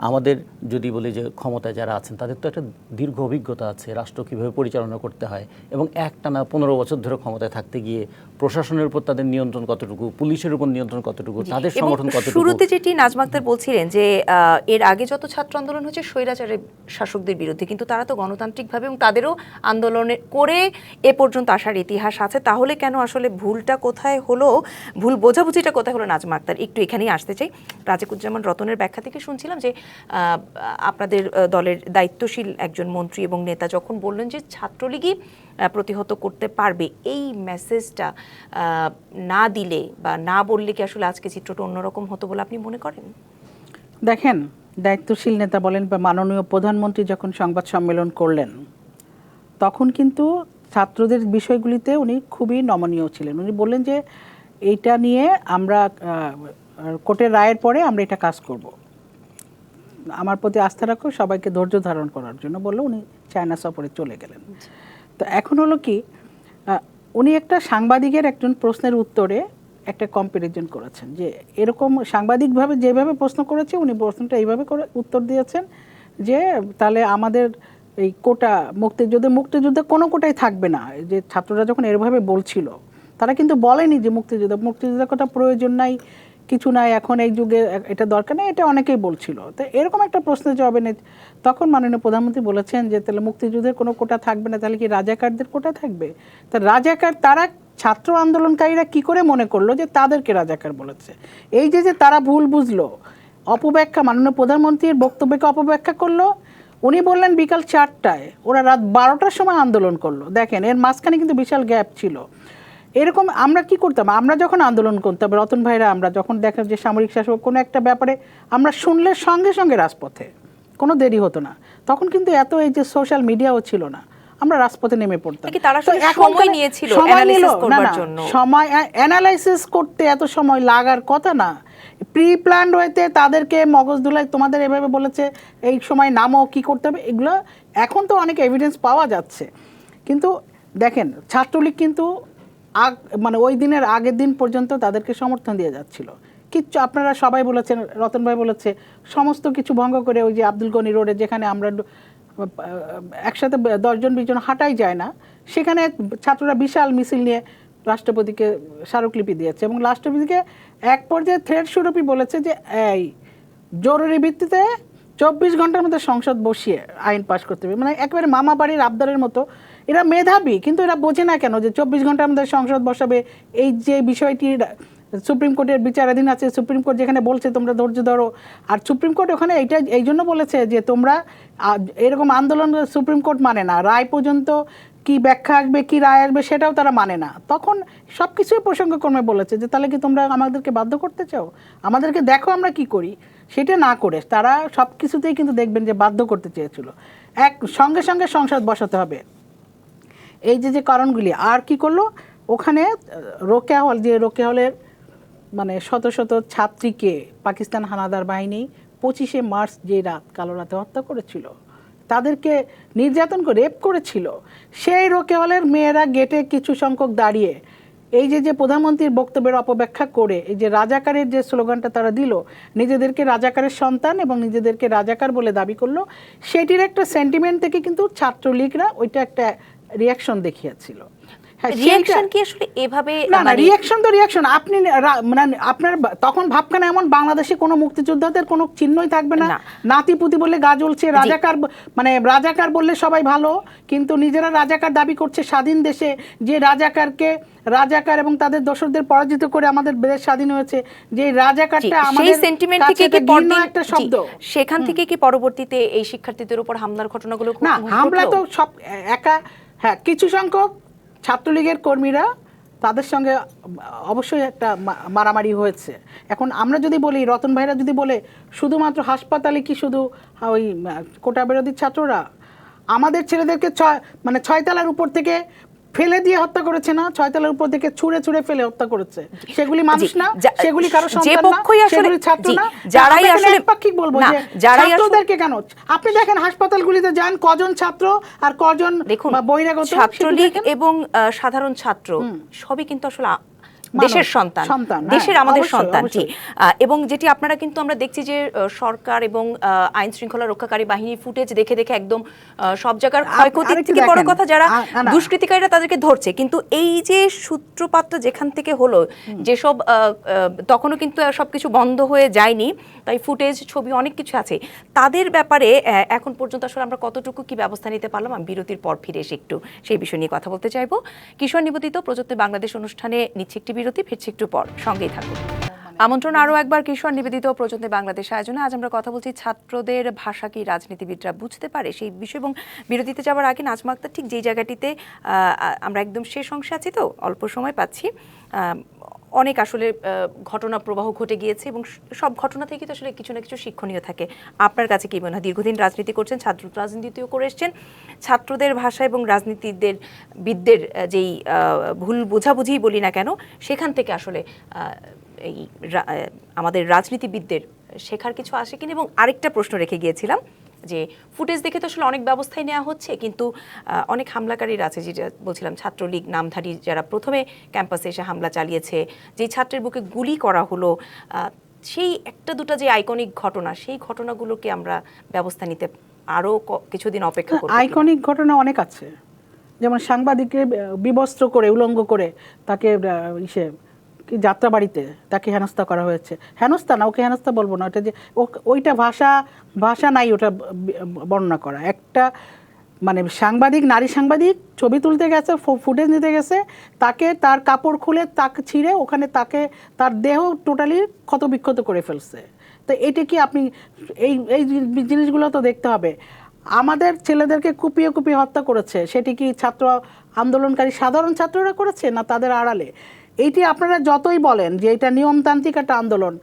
আমাদের যদি বলি যে ক্ষমতায় যারা আছেন তাদের তো একটা দীর্ঘ অভিজ্ঞতা আছে, রাষ্ট্র কীভাবে পরিচালনা করতে হয়, এবং একটানা 15 বছর ধরে ক্ষমতায় থাকতে গিয়ে প্রশাসনের উপর তাদের নিয়ন্ত্রণ কতটুকু, পুলিশের উপর নিয়ন্ত্রণ কতটুকু, তাদের সমর্থন কতটুকু। শুরুতে যেটি নাজমা আক্তার বলছিলেন যে এর আগে যত ছাত্র আন্দোলন হচ্ছে স্বৈরাচারের শাসকদের বিরুদ্ধে, কিন্তু তারা তো গণতান্ত্রিকভাবে এবং তাদেরও আন্দোলনে করে এ পর্যন্ত আসার ইতিহাস আছে। তাহলে কেন আসলে ভুলটা কোথায় হলো, ভুল বোঝাবুঝিটা কোথায় হলো? নাজমা আক্তার, একটু এখানেই আসতে চাই। রাজিকুজ্জামান রতনের ব্যাখ্যা থেকে শুনছিলাম যে আপনাদের দলের দায়িত্বশীল একজন মন্ত্রী এবং নেতা যখন বললেন যে ছাত্রলীগই প্রতিহত করতে পারবে, এই মেসেজটা না দিলে বা না বললে কি আসলে আজকে চিত্রটা অন্যরকম হতো বলে আপনি মনে করেন? দেখেন, দায়িত্বশীল নেতা বলেন বা মাননীয় প্রধানমন্ত্রী যখন সংবাদ সম্মেলন করলেন তখন কিন্তু ছাত্রদের বিষয়গুলিতে উনি খুবই নমনীয় ছিলেন। উনি বললেন যে এইটা নিয়ে আমরা কোর্টের রায়ের পরে আমরা এটা কাজ করব, আমার প্রতি আস্থা রাখো, সবাইকে ধৈর্য ধারণ করার জন্য বললো। উনি চায়না সফরে চলে গেলেন। তো এখন হলো কি, উনি একটা সাংবাদিকের একজন প্রশ্নের উত্তরে একটা কম্প্যারিজন করেছেন যে এরকম সাংবাদিকভাবে যেভাবে প্রশ্ন করেছে উনি প্রশ্নটা এইভাবে করে উত্তর দিয়েছেন যে তাহলে আমাদের এই কোটা মুক্তিযুদ্ধে কোনো কোটাই থাকবে না। যে ছাত্ররা যখন এরভাবে বলছিল তারা কিন্তু বলেনি যে মুক্তিযুদ্ধের কথা প্রয়োজন নাই, কিছু নাই, এখন এই যুগে এটা দরকার নেই, এটা অনেকেই বলছিল। তো এরকম একটা প্রশ্নের জবাবে নেই, তখন মাননীয় প্রধানমন্ত্রী বলেছেন যে তাহলে মুক্তিযুদ্ধের কোনো কোটা থাকবে না, তাহলে কি রাজাকারদের কোটা থাকবে? তা রাজাকার তারা ছাত্র আন্দোলনকারীরা কি করে মনে করলো যে তাদেরকে রাজাকার বলেছে? এই যে তারা ভুল বুঝলো, অপব্যাখ্যা, মাননীয় প্রধানমন্ত্রীর বক্তব্যকে অপব্যাখ্যা করলো। উনি বললেন বিকাল 4টায়, ওরা রাত 12টার সময় আন্দোলন করলো। দেখেন, এর মাঝখানে কিন্তু বিশাল গ্যাপ ছিল। এরকম আমরা কি করতাম, আমরা যখন আন্দোলন করতাম রতন ভাইরা, আমরা যখন দেখেন যে সামরিক শাসক কোনো একটা ব্যাপারে আমরা শুনলে সঙ্গে সঙ্গে রাজপথে, কোনো দেরি হতো না। তখন কিন্তু এত এই যে সোশ্যাল মিডিয়াও ছিল না, আমরা রাজপথে নেমে পড়তাম। সময় অ্যানালাইসিস করতে এত সময় লাগার কথা না, প্রি প্ল্যান্ড হইতে তাদেরকে মগজ ধুলাই তোমাদের এভাবে বলেছে এই সময় নামও কি করতে হবে, এগুলো এখন তো অনেক এভিডেন্স পাওয়া যাচ্ছে। কিন্তু দেখেন, ছাত্রলীগ কিন্তু মানে ওই দিনের আগের দিন পর্যন্ত তাদেরকে সমর্থন দিয়ে যাচ্ছিল। কিচ্ছু, আপনারা সবাই বলেছেন, রতন ভাই বলেছে, সমস্ত কিছু ভঙ্গ করে ওই যে আব্দুল গনি রোডে যেখানে আমরা একসাথে 10-20 জন হাঁটাই যায় না, সেখানে ছাত্ররা বিশাল মিছিল নিয়ে রাষ্ট্রপতিকে স্মারকলিপি দিয়েছে এবং রাষ্ট্রপতিকে এক পর্যায়ে থ্রেড স্বরূপই বলেছে যে এই জরুরি ভিত্তিতে 24 ঘন্টার মধ্যে সংসদ বসিয়ে আইন পাশ করতে হবে। মানে একেবারে মামা বাড়ির আবদারের মতো। এরা মেধাবী, কিন্তু এরা বোঝে না কেন যে 24 ঘন্টার মধ্যে সংসদ বসাবে। এই যে বিষয়টি সুপ্রিম কোর্টের বিচারাধীন আছে, সুপ্রিম কোর্ট যেখানে বলছে তোমরা ধৈর্য ধরো, আর সুপ্রিম কোর্ট ওখানে এইটা এই জন্য বলেছে যে তোমরা এরকম আন্দোলন সুপ্রিম কোর্ট মানে না, রায় পর্যন্ত কি ব্যাখ্যা আসবে, কি রায় আসবে সেটাও তারা মানে না। তখন সব কিছুই প্রসঙ্গক্রমে বলেছে যে তাহলে কি তোমরা আমাদেরকে বাধ্য করতে চাও, আমাদেরকে দেখো আমরা কি করি। সেটা না করে তারা সব কিছুতেই কিন্তু দেখবেন যে বাধ্য করতে চেয়েছিল। সঙ্গে সঙ্গে সংসদ বসাতে হবে, এই যে কারণগুলি। আর কি করলো ওখানে রোকেয়া হল, যে রোকেয়া হলের মানে শত শত ছাত্রীকে পাকিস্তান হানাদার বাহিনী 25শে মার্চ যে রাত, কালো রাতে হত্যা করেছিল, তাদেরকে নির্যাতন করে রেপ করেছিল, সেই রোকেয়া হলের মেয়েরা গেটে কিছু সংখ্যক দাঁড়িয়ে এই যে প্রধানমন্ত্রীর বক্তব্যের অপব্যাখ্যা করে এই যে রাজাকারের যে স্লোগানটা তারা দিল, নিজেদেরকে রাজাকারের সন্তান এবং নিজেদেরকে রাজাকার বলে দাবি করলো, সেটির একটা সেন্টিমেন্ট থেকে কিন্তু ছাত্রলীগরা ওইটা একটা রিয়াকশন দেখিয়েছিল। রিঅ্যাকশন কি আসলে এভাবে? না, রিঅ্যাকশন তো রিঅ্যাকশন। আপনি মানে আপনার তখন ভাবখানা এমন, বাংলাদেশে কোনো মুক্তিযোদ্ধাদের কোনো চিহ্নই থাকবে না, নাতিপুতি বললে গা জ্বলছে, রাজাকার মানে রাজাকার বললে সবাই ভালো, কিন্তু নিজেরা রাজাকার দাবি করছে স্বাধীন দেশে, যে রাজাকার এবং তাদের দোসরদের পরাজিত করে আমাদের দেশ স্বাধীন হয়েছে, যে রাজাকারটা আমাদের সেই সেন্টিমেন্ট থেকে কি পরদিন একটা শব্দ, সেখান থেকে কি পরবর্তীতে এই শিক্ষার্থীদের উপর হামলার ঘটনাগুলো? না, হামলা তো সব একা, হ্যাঁ কিছু সংখ্যক ছাত্রলীগের কর্মীরা তাদের সঙ্গে অবশ্যই একটা মারামারি হয়েছে। এখন আমরা যদি বলি, রতন ভাইরা যদি বলে শুধুমাত্র হাসপাতালে কি শুধু ওই কোটা বিরোধী ছাত্ররা, আমাদের ছেলেদেরকে 6 তলার উপর থেকে ফেলে দিয়ে হত্যা করেছে না, 6 তলার উপর থেকে ছুঁড়ে ফেলে হত্যা করেছে, সেগুলি মানুষ না, সেগুলি কারো সন্তান না, সেগুলি ছাত্র না। যারাই আসলে পাক্ষিক বলবো যে ছাত্রদেরকে কেন, আপনি দেখেন হাসপাতালগুলিতে যান, কজন ছাত্র আর কজন বহিরাগত। ছাত্রলীগ এবং সাধারণ ছাত্র সবই কিন্তু আসলে দেশের সন্তান, দেশের আমাদের সন্তান। জি, এবং যেটি আপনারা কিন্তু আমরা দেখছি যে সরকার এবং আইন শৃঙ্খলা রক্ষাকারী বাহিনী ফুটেজ দেখে একদম সব জায়গার ক্ষয়ক্ষতির থেকে বড় কথা যারা দুষ্কৃতিকারীরা তাদেরকে ধরছে, কিন্তু এই যে সূত্রপাতটা যেখান থেকে হলো, যেসব তখনও কিন্তু সবকিছু বন্ধ হয়ে যায়নি, তাই ফুটেজ ছবি অনেক কিছু আছে, তাদের ব্যাপারে এখন পর্যন্ত আসলে আমরা কতটুকু কি ব্যবস্থা নিতে পারলাম? আমি বিরতির পর ফিরে এসে একটু সেই বিষয় নিয়ে কথা বলতে চাইবো। কিশোর নিবেদিত প্রযুক্তি বাংলাদেশ অনুষ্ঠানে নিচ্ছে একটি বিরতি, ফিরছি একটু পর, সঙ্গেই থাকুন। আমন্ত্রণ আরও একবার কিশোর নিবেদিত প্রযুক্তি বাংলাদেশ আয়োজনে। আজ আমরা কথা বলছি ছাত্রদের ভাষা কি রাজনীতিবিদরা বুঝতে পারে সেই বিষয়, এবং বিরতিতে যাওয়ার আগে নাজমা আক্তার ঠিক যেই জায়গাটিতে আমরা একদম শেষ অংশে আছি, তো অল্প সময় পাচ্ছি, অনেক আসলে ঘটনা প্রবাহ ঘটে গিয়েছে এবং সব ঘটনা থেকে তো আসলে কিছু না কিছু শিক্ষণীয় থাকে। আপনার কাছে কি মনে হয়? দীর্ঘদিন রাজনীতি করছেন, ছাত্র রাজনীতিও করে এসছেন, ছাত্রদের ভাষা এবং বিদদের যেই ভুল বোঝাবুঝি বলি না কেন, সেখান থেকে আসলে এই আমাদের রাজনীতিবিদদের শেখার কিছু আসে কিনা? এবং আরেকটা প্রশ্ন রেখে গিয়েছিলাম যে ফুটেজ দেখে তো আসলে অনেক ব্যবস্থাই নেওয়া হচ্ছে, কিন্তু অনেক হামলাকারীরা আছে, যেটা বলছিলাম ছাত্রলীগ নামধারী যারা প্রথমে ক্যাম্পাসে এসে হামলা চালিয়েছে, যেই ছাত্রের বুকে গুলি করা হলো, সেই একটা দুটা যে আইকনিক ঘটনা, সেই ঘটনাগুলোকে আমরা ব্যবস্থা নিতে আরও কিছুদিন অপেক্ষা করব? আইকনিক ঘটনা অনেক আছে, যেমন সাংবাদিককে বিবস্ত্র করে, উলঙ্গ করে তাকে যাত্রাবাড়িতে তাকে হেনস্থা করা হয়েছে। হেনস্থা না, ওকে হেনস্থা বলবো না, ওটা যে ওইটা ভাষা নাই, ওটা বর্ণনা করা। একটা মানে সাংবাদিক, নারী সাংবাদিক ছবি তুলতে গেছে, ফুটেজ নিতে গেছে, তাকে তার কাপড় খুলে তাকে ছিঁড়ে ওখানে তাকে তার দেহ টোটালি ক্ষতবিক্ষত করে ফেলছে। তো এটা কি আপনি এই জিনিসগুলো তো দেখতে হবে। আমাদের ছেলেদেরকে কুপিয়ে হত্যা করেছে, সেটি কি ছাত্র আন্দোলনকারী সাধারণ ছাত্ররা করেছে না তাদের আড়ালে? এইটি আপনারা যতই বলেন যে এটা নিয়মতান্ত্রিক একটা আন্দোলন,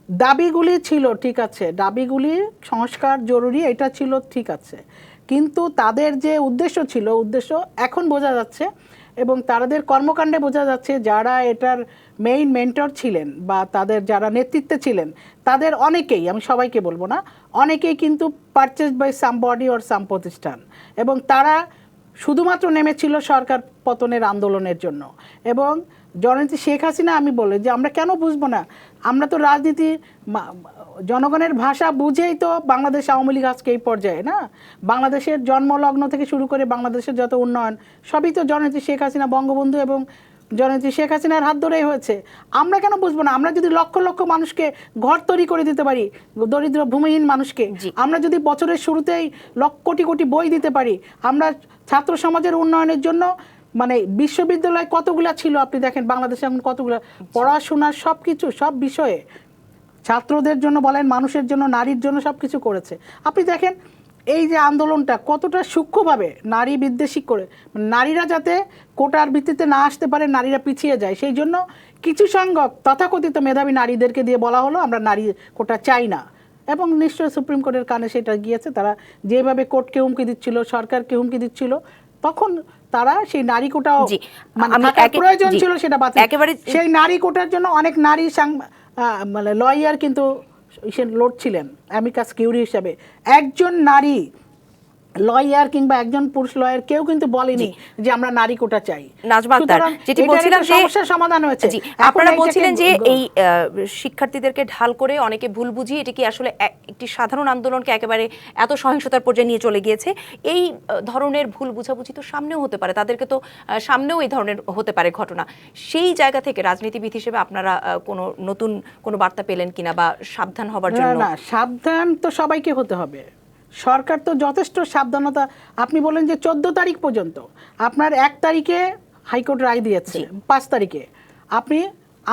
দাবিগুলি ছিল ঠিক আছে, দাবিগুলি সংস্কার জরুরি, এটা ছিল ঠিক আছে, কিন্তু তাদের যে উদ্দেশ্য ছিল, উদ্দেশ্য এখন বোঝা যাচ্ছে এবং তাদের কর্মকাণ্ডে বোঝা যাচ্ছে, যারা এটার মেইন মেন্টর ছিলেন বা তাদের যারা নেতৃত্বে ছিলেন, তাদের অনেকেই, আমি সবাইকে বলবো না, অনেকেই কিন্তু purchase by somebody or some প্রতিষ্ঠান, এবং তারা শুধুমাত্র নেমেছিল সরকার পতনের আন্দোলনের জন্য। এবং জননেত্রী শেখ হাসিনা, আমি বলে যে আমরা কেন বুঝবো না, আমরা তো রাজনীতি জনগণের ভাষা বুঝেই তো বাংলাদেশ আওয়ামী লীগ আজকে এই পর্যায়ে না। বাংলাদেশের জন্মলগ্ন থেকে শুরু করে বাংলাদেশের যত উন্নয়ন সবই তো জননেত্রী শেখ হাসিনা, বঙ্গবন্ধু এবং জননেত্রী শেখ হাসিনার হাত ধরেই হয়েছে। আমরা কেন বুঝবো না? আমরা যদি লক্ষ লক্ষ মানুষকে ঘর তৈরি করে দিতে পারি, দরিদ্র ভূমিহীন মানুষকে, আমরা যদি বছরের শুরুতেই কোটি কোটি বই দিতে পারি, আমরা ছাত্র সমাজের উন্নয়নের জন্য, মানে বিশ্ববিদ্যালয় কতগুলা ছিল আপনি দেখেন বাংলাদেশে এখন কতগুলা, পড়াশোনার সব কিছু সব বিষয়ে ছাত্রদের জন্য বলেন, মানুষের জন্য, নারীর জন্য সব কিছু করেছে। আপনি দেখেন এই যে আন্দোলনটা কতটা সূক্ষ্মভাবে নারী বিদ্বেষী করে, নারীরা যাতে কোটার ভিত্তিতে না আসতে পারে, নারীরা পিছিয়ে যায়, সেই জন্য কিছু সংখ্যক তথাকথিত মেধাবী নারীদেরকে দিয়ে বলা হলো আমরা নারী কোটা চাই না। এবং নিশ্চয়ই সুপ্রিম কোর্টের কানে সেটা গিয়েছে। তারা যেভাবে কোর্টকে হুমকি দিচ্ছিল, সরকারকে হুমকি দিচ্ছিল, তখন তারা সেই নারী কোটাও প্রয়োজন ছিল সেটা বাতিল। সেই নারী কোটার জন্য অনেক নারী মানে লয়ার কিন্তু লড়ছিলেন অ্যামিকাস কিউরি হিসাবে। একজন নারী লয়ার কিংবা একজন পুরুষ লয়ার কেউ কিন্তু বলেনি যে আমরা নারী কোটা চাই। নাজমা আক্তার, যেটি বলছিলাম যে সমস্যার সমাধান হয়েছে। আপনারা বলছিলেন যে এই শিক্ষার্থীদেরকে ঢাল করে অনেকে ভুল বুঝিয়ে এটি কি আসলে একটি সাধারণ আন্দোলনকে একেবারে এত সহিংসতার পর্যায়ে নিয়ে চলে গিয়েছে। এই ধরনের ভুল বুঝাবুঝি তো সামনেও হতে পারে, তাদেরকে তো সামনেও এই ধরনের হতে পারে ঘটনা। সেই জায়গা থেকে রাজনীতিবিদ হিসেবে আপনারা কোনো নতুন কোনো বার্তা পেলেন কিনা, বা সাবধান হবার জন্য? না, সাবধান তো সবাইকে হতে হবে। সরকার তো যথেষ্ট সাবধানতা। আপনি বলেন যে 14 তারিখ পর্যন্ত, আপনার 1 তারিখে হাইকোর্ট রায় দিয়েছে, 5 তারিখে আপনি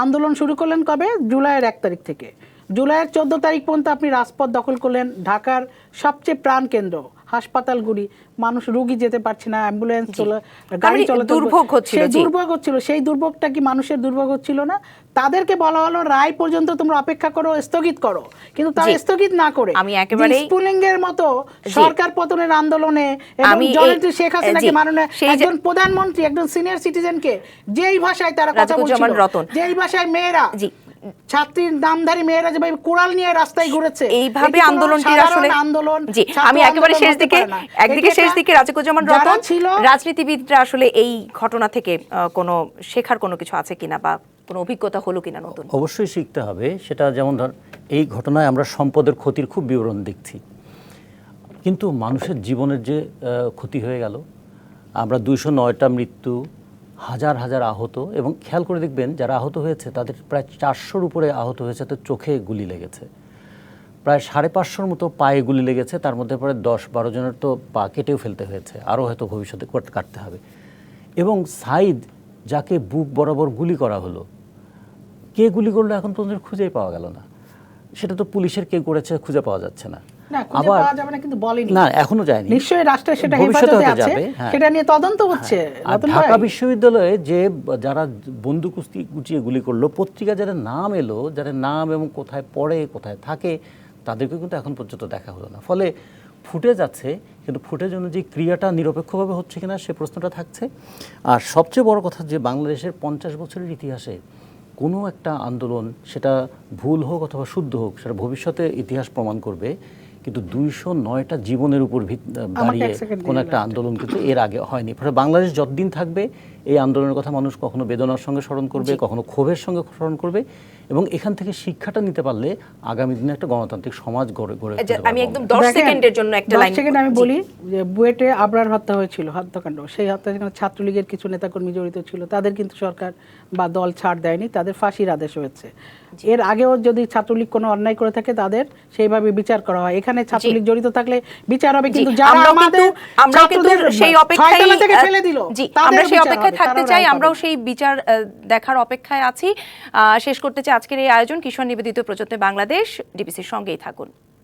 আন্দোলন শুরু করলেন কবে? জুলাইয়ের 1 তারিখ থেকে। জুলাইয়ের 14 তারিখ পর্যন্ত আপনি রাজপথ দখল করলেন। ঢাকার সবচেয়ে প্রাণকেন্দ্র হাসপাতালগুলি, মানুষ রোগী যেতে পারছে না, অ্যাম্বুলেন্স গাড়ি চলাচল, দুর্ভোগ হচ্ছিল। দুর্ভোগ হচ্ছিল। সেই দুর্ভোগটা কি মানুষের দুর্ভোগ হচ্ছিল না? তাদেরকে বলা হলো রায় পর্যন্ত তোমরা অপেক্ষা করো, স্থগিত করো, কিন্তু তারা স্থগিত না করে আমি একেবারে স্পুলিংয়ের মতো সরকার পতনের আন্দোলনে এবং জননেত্রী শেখ হাসিনাকে মাননীয় একজন প্রধানমন্ত্রী, একজন সিনিয়র সিটিজেনকে যেই ভাষায় তারা কথা বলছিল, যেই ভাষায় মেয়েরা, ছাত্রীর নামধারী মেয়েরা যেভাবে কোরাল নিয়ে রাস্তায় ঘুরেছে, এইভাবে আন্দোলনটি আসলে আন্দোলন। জি, আমি একেবারে একদিকে শেষ দিকে রাজিকুজ্জামান রতন, রাজনীতিবিদরা আসলে এই ঘটনা থেকে কোনো শেখার কোনো কিছু আছে কিনা, বা কোনো অভিজ্ঞতা হলো কিনা নতুন? অবশ্যই শিখতে হবে। সেটা যেমন ধর, এই ঘটনায় আমরা সম্পদের ক্ষতির খুব বিবরণ দেখছি, কিন্তু মানুষের জীবনের যে ক্ষতি হয়ে গেল, আমরা 209টা মৃত্যু, হাজার হাজার আহত, এবং খেয়াল করে দেখবেন যারা আহত হয়েছে তাদের প্রায় 400-র উপরে আহত হয়েছে, তো চোখে গুলি লেগেছে, প্রায় 550-র মতো পায়ে গুলি লেগেছে, তার মধ্যে প্রায় 10-12 জনের তো পা কেটেও ফেলতে হয়েছে, আরও হয়তো ভবিষ্যতে কাটতে হবে। এবং সাইদ, যাকে বুক বরাবর গুলি করা হলো, কে গুলি করলো এখন পর্যন্ত খুঁজেই পাওয়া গেল না। সেটা তো পুলিশের কে করেছে খুঁজে পাওয়া যাচ্ছে না। আবার কিন্তু বলেনি, না এখনো যায়নি। নিশ্চয়ই রাষ্ট্রের সেটা হেফাজতে আছে, সেটা নিয়ে তদন্ত হচ্ছে। ঢাকা বিশ্ববিদ্যালয়ে যে যারা বন্দুক গুছিয়ে গুলি করলো, পত্রিকা যারা নাম এলো, যারা নাম এবং কোথায় পড়ে কোথায় থাকে, তাদেরকে কিন্তু এখন পর্যন্ত দেখা হলো না। ফলে ফুটেজ আছে, কিন্তু ফুটেজ অনুযায়ী ক্রিয়াটা নিরপেক্ষভাবে হচ্ছে কিনা সে প্রশ্নটা থাকছে। আর সবচেয়ে বড় কথা যে বাংলাদেশের 50 বছরের ইতিহাসে কোনো একটা আন্দোলন, সেটা ভুল হোক অথবা শুদ্ধ হোক, সেটা ভবিষ্যতে ইতিহাস প্রমাণ করবে, কিন্তু 209টা জীবনের উপর দাঁড়িয়ে কোনো একটা আন্দোলন কিন্তু এর আগে হয়নি। ফলে বাংলাদেশ যতদিন থাকবে এই আন্দোলনের কথা মানুষ কখনো বেদনার সঙ্গে স্মরণ করবে, কখনো ক্ষোভের সঙ্গে স্মরণ করবে, এবং এখান থেকে শিক্ষাটা নিতে পারলে আগামী দিনে একটা গণতান্ত্রিক সমাজ গড়ে আমি একদম 10 সেকেন্ডের জন্য একটা লাইন আমি বলি যে বুয়েটে আবরার হত্যা হয়েছিল, হত্যাকাণ্ড, সেই হত্যাকাণ্ডে ছাত্রলীগের কিছু নেতাকর্মী জড়িত ছিল, তাদের কিন্তু সরকার বা দল ছাড় দেয়নি, তাদের ফাঁসির আদেশ হয়েছে। এর আগেও যদি ছাত্রলীগ কোনো অন্যায় করে থাকে তাদের সেইভাবে বিচার করা হয়। এখানে ছাত্রলীগ জড়িত থাকলে বিচার হবে, কিন্তু যারা আমাদের আমরা কিন্তু সেই অপেক্ষায় ফেলে দিল, আমরা সেই অপেক্ষায় থাকতে চাই, আমরাও সেই বিচার দেখার অপেক্ষায় আছি। শেষ করতে চাই আজকের এই আয়োজন কিশোর নিবেদিত প্রযত্নে বাংলাদেশ। ডিবিসির সঙ্গেই থাকুন।